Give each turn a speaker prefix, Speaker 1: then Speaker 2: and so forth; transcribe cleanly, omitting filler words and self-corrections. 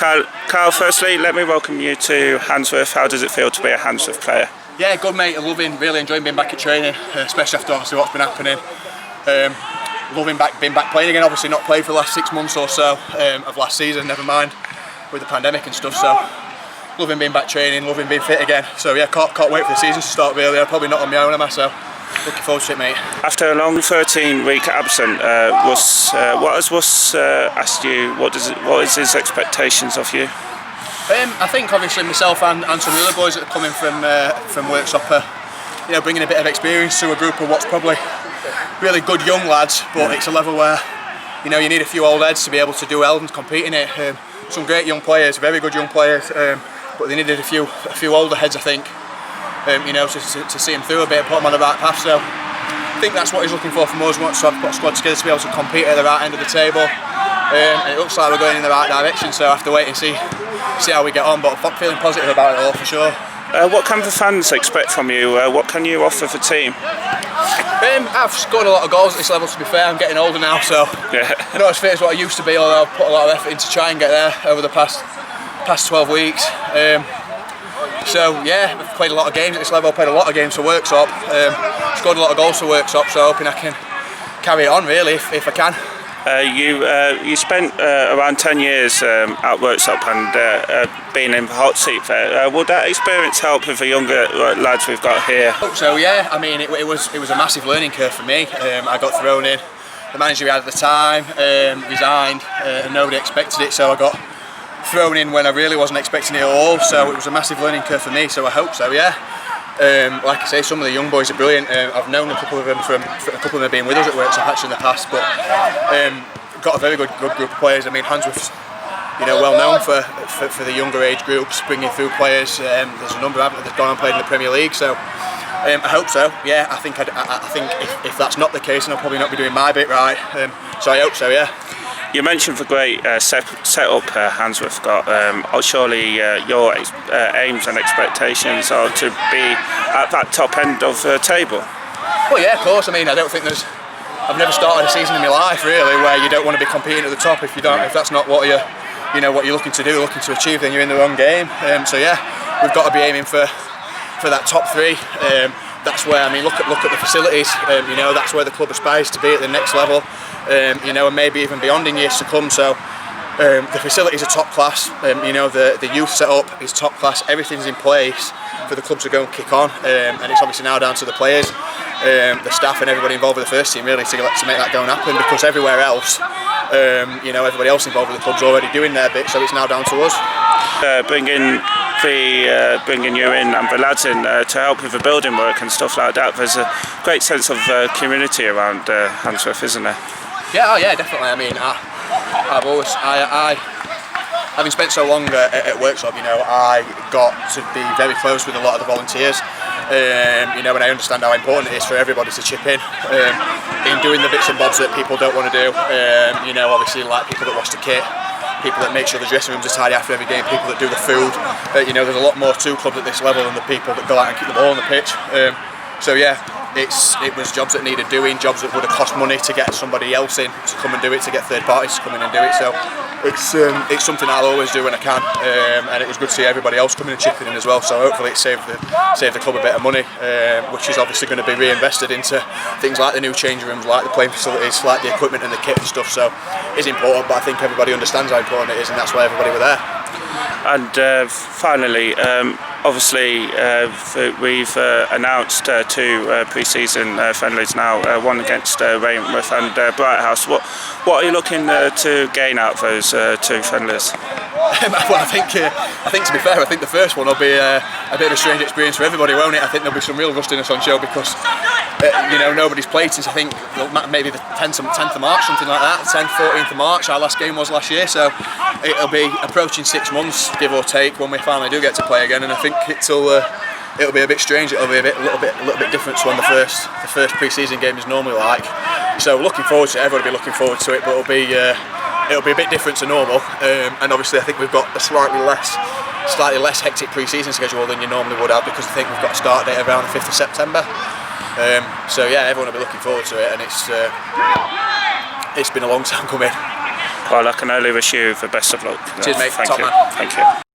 Speaker 1: Carl, firstly, let me welcome you to Handsworth. How does it feel to be a Handsworth player?
Speaker 2: Yeah, good mate, really enjoying being back at training, especially after obviously what's been happening. Loving being back playing again, obviously not played for the last 6 months or so of last season, never mind with the pandemic and stuff, so loving being back training, loving being fit again. So yeah, can't wait for the season to start really. I'm probably not on my own, am I? So looking forward to it, mate.
Speaker 1: After a long 13-week absence, what has Russ asked you? What is his expectations of you?
Speaker 2: I think obviously myself and some of the other boys that are coming from workshop are, bringing a bit of experience to a group of what's probably really good young lads, but it's a level where you need a few old heads to be able to do well and compete in it. Some great young players, very good young players, but they needed a few older heads, I think. To see him through a bit and put him on the right path. So I think that's what he's looking for from us. So I've put a squad together to be able to compete at the right end of the table, and it looks like we're going in the right direction. So I have to wait and see how we get on. But I'm feeling positive about it all for sure.
Speaker 1: What can the fans expect from you? What can you offer the team?
Speaker 2: I've scored a lot of goals at this level, to be fair. I'm getting older now, so
Speaker 1: yeah.
Speaker 2: I'm not as fit as what I used to be, although I've put a lot of effort in to try and get there over the past 12 weeks. So yeah, I've played a lot of games at this level, played a lot of games for workshop, scored a lot of goals for workshop, so hoping I can carry it on really if I can.
Speaker 1: You spent around 10 years at workshop and being in the hot seat there. Would that experience help with the younger lads we've got here?
Speaker 2: So yeah, I mean it was a massive learning curve for me. I got thrown in. The manager we had at the time resigned, and nobody expected it, so I got thrown in when I really wasn't expecting it at all. So it was a massive learning curve for me. So I hope so, yeah. Like I say, some of the young boys are brilliant. I've known a couple of them a couple of them have been with us at workshop actually in the past, but got a very good group of players. I mean, Handsworth's well known for the younger age groups, bringing through players. There's a number of them that have gone and played in the Premier League. So I hope so. Yeah, I think if that's not the case, then I'll probably not be doing my bit right. So I hope so. Yeah.
Speaker 1: You mentioned the great setup Handsworth got. Surely your aims and expectations are to be at that top end of the table.
Speaker 2: Well, yeah, of course. I mean, I don't think I've never started a season in my life really where you don't want to be competing at the top. If that's not what you're looking to do, looking to achieve, then you're in the wrong game. So yeah, we've got to be aiming for that top three. That's where, I mean, look at the facilities. That's where the club aspires to be at the next level. And maybe even beyond in years to come. So the facilities are top class. The youth setup is top class. Everything's in place for the club to go and kick on. And it's obviously now down to the players, the staff, and everybody involved with the first team really to make that go and happen. Because everywhere else, everybody else involved with the club's already doing their bit. So it's now down to us. Bringing you in and the lads in to help with the building work and stuff like that. There's a great sense of community around Handsworth, isn't there? Yeah, definitely. I mean, having spent so long at workshop, I got to be very close with a lot of the volunteers. And I understand how important it is for everybody to chip in doing the bits and bobs that people don't want to do. Obviously, like people that wash the kit, people that make sure the dressing rooms are tidy after every game, people that do the food. There's a lot more to clubs at this level than the people that go out and keep the ball on the pitch. So yeah, it was jobs that needed doing, jobs that would have cost money to get somebody else in to come and do it, to get third parties to come in and do it. So it's something I'll always do when I can, and it was good to see everybody else coming and chipping in as well. So hopefully it saved the club a bit of money, which is obviously going to be reinvested into things like the new changing rooms, like the playing facilities, like the equipment and the kit and stuff. So it's important, but I think everybody understands how important it is, and that's why everybody were there.
Speaker 1: And finally, obviously we've announced two pre-season friendlies now, one against Rainworth and Bright House. What are you looking to gain out of those two friendlies?
Speaker 2: Well, I think to be fair, I think the first one will be a bit of a strange experience for everybody, won't it? I think there'll be some real rustiness on show because nobody's played since I think maybe the 10th of March, something like that. 10th, 14th of March, our last game was last year, so it'll be approaching 6 months, give or take, when we finally do get to play again. And I think it'll be a bit strange. It'll be a little bit different to when the first pre-season game is normally like. So looking forward to it. Everybody will be looking forward to it, but it'll be a bit different to normal. And obviously, I think we've got a slightly less hectic pre-season schedule than you normally would have, because I think we've got a start date around the 5th of September. So yeah, everyone will be looking forward to it, and it's been a long time coming.
Speaker 1: Well, I can only wish you the best of luck.
Speaker 2: Cheers, mate.
Speaker 1: Thank
Speaker 2: Top
Speaker 1: you.
Speaker 2: man.
Speaker 1: Thank you.